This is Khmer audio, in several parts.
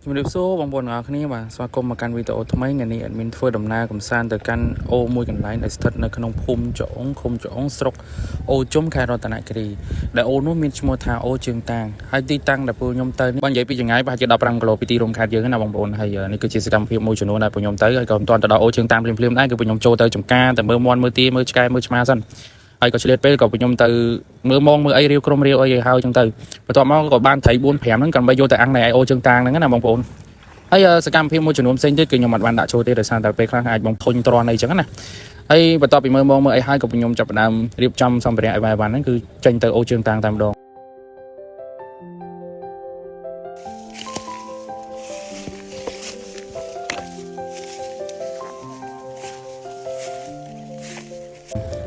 ជំរាបសួរបងប្អូនទាំងអស់គ្នាបាទស្វាគមន៍មកកាន់វីដេអូថ្មីថ្ងៃនេះadminធ្វើដំណើរកំសាន្តទៅកាន់អូមួយកន្លែងដែលស្ថិតនៅក្នុងភូមិច្អងឃុំច្អងស្រុកអូជុំខេត្តរតនគិរីដែលអូនោះមានឈ្មោះថាអូជើងតាំងហើយទីតាំងដែលពួកខ្ញុំទៅបើនិយាយពីចម្ងាយប្រហែលជា15គីឡូពីទីរួមខេត្តយើងណាបងប្អូនហើយនេះគឺជាសកម្មភាពមួយចំនួនដែលពួកខ្ញុំទៅហើយក៏មិនទាន់ទៅដល់អូជើងតាំងភ្លាមៗដែរគឺពួកខ្ញុំចូលទៅចំការតែមើលមាន់មើលទាមើលឆ្កែមើលឆ្មាសិនហើយក៏ឆ្លៀតពេលក៏ខ្ញុំទៅមើលមងមើលអីរាវក្រុមរាវអីហើយចឹងទៅបន្ទាប់មកក៏បានត្រី4 5ហ្នឹងក៏បីយកទៅអាំងនៅឯអូជើងតាំងហ្នឹងណាបងប្អូនហើយសកម្មភាពមួយចំនួនផ្សេងទៀតគឺខ្ញុំអត់បានដាក់ចូលទេដោយសារតែពេលខ្លះអាចបងធុញទ្រាន់អីចឹងណាហើយបន្ទាប់ពីមើលមកមើលអីហើយក៏ខ្ញុំចាប់ផ្ដើមរៀបចំសម្ភារៈឲ្យបានហ្នឹងគឺចេញទៅអូជើងតាំងតែម្ដង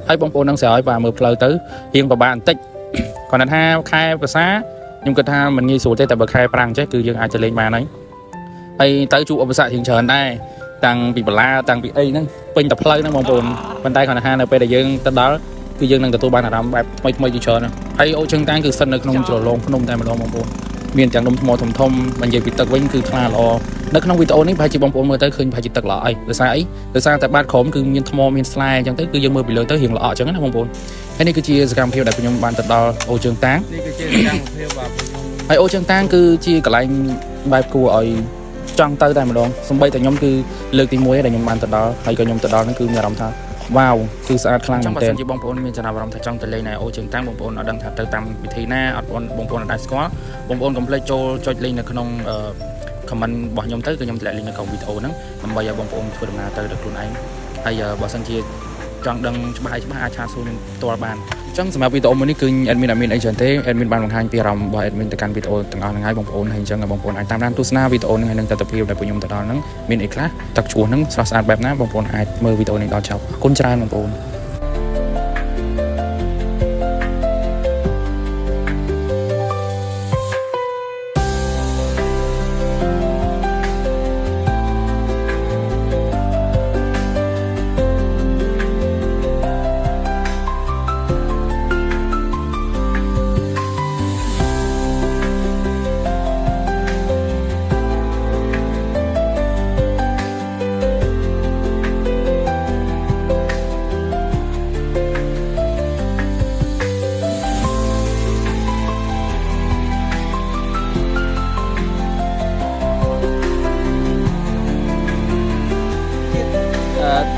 ហើយបងប្អូននឹងស្រ័យបាទមើលផ្លូវទៅរៀងពិបាកបន្តិចគាត់ថាខែភាសាខ្ញុំគិតថាមិនងាយស្រួលទេតែបើខែប្រាំងចេះគឺយើងអាចទៅលេងបានហើយទៅជួបឧបសគ្គរៀងច្រើនដែរតាំងពីបលាតាំងពីអីហ្នឹងពេញតែផ្លូវហ្នឹងបងប្អូនប៉ុន្តែគាត់ថានៅពេលដែលយើងទៅដល់គឺយើងនឹងទទួលបានអារម្មណ៍បែបថ្មីជាច្រើនហើយអូជើងតាំងគឺស្ថិតនៅក្នុងជ្រលងភ្នំតែម្ដងបងប្អូនមានទាំងដុំថ្មធំបើនិយាយពីទឹកវិញគឺថ្លាល្អនៅក្នុងវីដេអូនេះប្រហែលជាបងប្អូនមើលទៅឃើញប្រហែលជាទឹកល្អអីដោយសារអីដោយសារតែបាតក្រោមគឺមានថ្មមានស្លែអញ្ចឹងទៅគឺយើងមើលពីលើទៅរៀងល្អអញ្ចឹងណាបងប្អូនហើយនេះគឺជាសកម្មភាពដែលខ្ញុំបានទៅដល់អូជើងតាំងនេះគឺជាសកម្មភាពបាទខ្ញុំហើយអូជើងតាំងគឺជាកន្លែងបែបគួរឲ្យចង់ទៅតែម្ដងសំបីតែខ្ញុំគឺលើកទី1ដែលខ្ញុំបានទៅដល់ហើយក៏ខ្ញុំទៅដល់ហ្នឹងគឺមានអារម្មណ៍ថាវ៉ាវគឺស្អាតខ្លាំងមែនទែនបើសិនជាបងប្អូនមានចំណាប់អារម្មណ៍ថាចង់ទៅលេងនៅអូជើងតាំងបងប្អូនអត់ដឹងថាទៅតាមវិធីណាអត់បងប្អូនអត់ដែរស្គាល់បងប្អូនកុំភ្លេចចូលចុចលេងនៅក្នុងcomment របស់ខ្ញុំទៅគឺខ្ញុំតម្លាក់លេងនៅក្នុងវីដេអូហ្នឹងដើម្បីឲ្យបងប្អូនធ្វើដំណើរទៅដល់ខ្លួនឯងហើយបើសិនជាចង់ដឹងច្បាស់អាចឆាតសួរខ្ញុំផ្ទាល់បានអញ្ចឹងសម្រាប់វីដេអូមួយនេះគឺ admin អត់មានអីច្រើនទេ admin បានបង្ហាញពីអារម្មណ៍របស់ admin ទៅកាន់វីដេអូទាំងអស់ហ្នឹងហើយបងប្អូនហើយអញ្ចឹងបងប្អូនអាចតាមដានទស្សនាវីដេអូហ្នឹងហើយនឹងទស្សនវិជ្ជាដែលពួកខ្ញុំទៅដល់ហ្នឹងមានអីខ្លះទឹកឈ្មោះហ្នឹងស្រស់ស្អាតបែបណាបងប្អូនអាចមើលវីដេអូនេះដល់ចប់អរគុណច្រើនបងប្អូន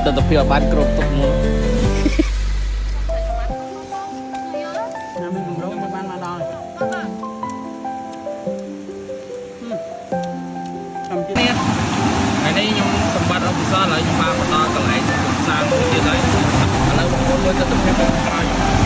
ទស្សនវិជ្ជាបានគ្រប់ទុកមកណាមានកម្រងបានមកដល់ចាំទៀតថ្ងៃនេះខ្ញុំសម្បត្តិអបិសរហើយខ្ញុំបានមកដល់កន្លែងសាងមួយទៀតហើយឥឡូវបងប្អូនមើលទស្សនវិជ្ជាខាងក្រោយ